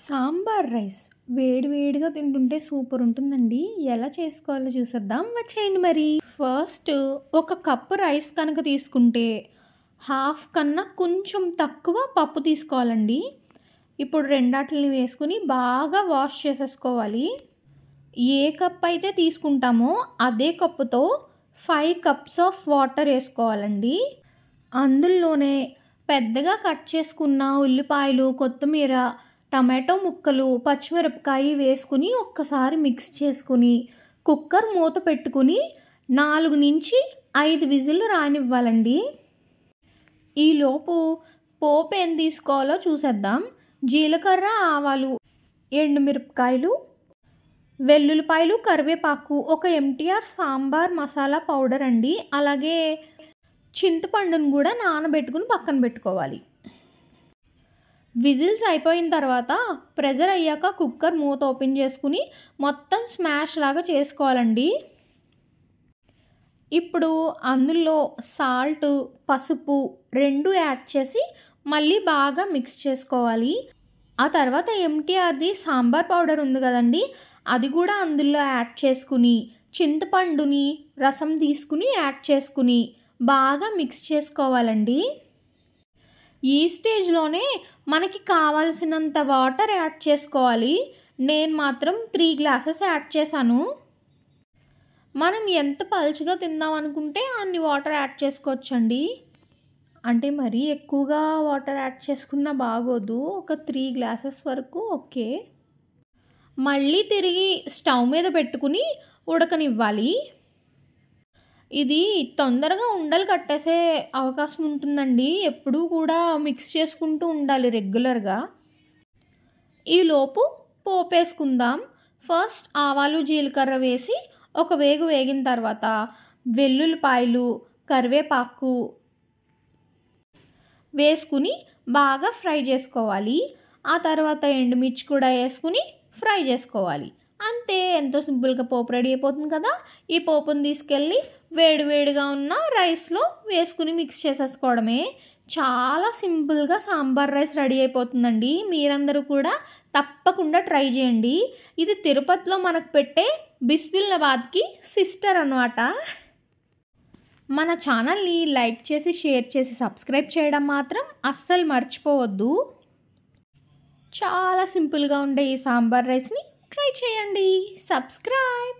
Sambar rice వేడి వేడిగా తింటుంటే సూపర్ ఉంటుందండి. ఎలా చేసుకోవాలో చూసేద్దాం, వచ్చేయండి మరి. ఫస్ట్ ఒక కప్పు రైస్ కనుక తీసుకుంటే హాఫ్ కన్నా కొంచెం తక్కువ పప్పు తీసుకోవాలండి. ఇప్పుడు రెండాటిని వేసుకుని బాగా వాష్ చేసేసుకోవాలి. ఏ కప్ అయితే తీసుకుంటామో అదే కప్పుతో 5 కప్స్ ఆఫ్ వాటర్ వేసుకోవాలండి. అందులోనే పెద్దగా కట్ చేసుకున్న ఉల్లిపాయలు, కొత్తిమీర, టమాటో ముక్కలు, పచ్చిమిరపకాయ వేసుకుని ఒక్కసారి మిక్స్ చేసుకుని కుక్కర్ మూత పెట్టుకుని 4 నుంచి 5 విజిల్లు రానివ్వాలండి. ఈలోపు పోపు ఏం తీసుకోవాలో చూసేద్దాం. జీలకర్ర, ఆవాలు, ఎండుమిరపకాయలు, వెల్లుల్లిపాయలు, కరివేపాకు, ఒక ఎంటీఆర్ సాంబార్ మసాలా పౌడర్ అండి. అలాగే చింతపండును కూడా నానబెట్టుకుని పక్కన పెట్టుకోవాలి. విజిల్స్ అయిపోయిన తర్వాత ప్రెజర్ అయ్యాక కుక్కర్ మూత ఓపెన్ చేసుకుని మొత్తం స్మాష్ లాగా చేసుకోవాలండి. ఇప్పుడు అందులో సాల్ట్, పసుపు 2 యాడ్ చేసి మళ్ళీ బాగా మిక్స్ చేసుకోవాలి. ఆ తర్వాత ఎంటీఆర్ది సాంబార్ పౌడర్ ఉంది కదండి, అది కూడా అందులో యాడ్ చేసుకుని చింతపండుని రసం తీసుకుని యాడ్ చేసుకుని బాగా మిక్స్ చేసుకోవాలండి. ఈ స్టేజ్లోనే మనకి కావాల్సినంత వాటర్ యాడ్ చేసుకోవాలి. నేను మాత్రం 3 గ్లాసెస్ యాడ్ చేశాను. మనం ఎంత పలుచగా తిందాం అనుకుంటే అన్ని వాటర్ యాడ్ చేసుకోవచ్చండి. అంటే మరీ ఎక్కువగా వాటర్ యాడ్ చేసుకున్నా బాగోదు. ఒక 3 గ్లాసెస్ వరకు ఓకే. మళ్ళీ తిరిగి స్టవ్ మీద పెట్టుకుని ఉడకనివ్వాలి. ఇది తొందరగా ఉండలు కట్టేసే అవకాశం ఉంటుందండి. ఎప్పుడూ కూడా మిక్స్ చేసుకుంటూ ఉండాలి రెగ్యులర్గా. ఈలోపు పోపు వేసుకుందాం. ఫస్ట్ ఆవాలు, జీలకర్ర వేసి ఒక వేగు వేగిన తర్వాత వెల్లుల్లిపాయలు, కరివేపాకు వేసుకుని బాగా ఫ్రై చేసుకోవాలి. ఆ తర్వాత ఎండుమిర్చి కూడా వేసుకుని ఫ్రై చేసుకోవాలి. అంతే, ఎంతో సింపుల్గా పోపు రెడీ అయిపోతుంది కదా. ఈ పోపుని తీసుకెళ్ళి వేడివేడిగా ఉన్న రైస్లో వేసుకుని మిక్స్ చేసేసుకోవడమే. చాలా సింపుల్గా సాంబార్ రైస్ రెడీ అయిపోతుందండి. మీరందరూ కూడా తప్పకుండా ట్రై చేయండి. ఇది తిరుపతిలో మనకు పెట్టే బిస్మిల్లాబాద్కి సిస్టర్ అన్నమాట. మన ఛానల్ని లైక్ చేసి, షేర్ చేసి, సబ్స్క్రైబ్ చేయడం మాత్రం అస్సలు మర్చిపోవద్దు. చాలా సింపుల్గా ఉండే ఈ సాంబార్ రైస్ని ట్రై చేయండి. సబ్స్క్రైబ్.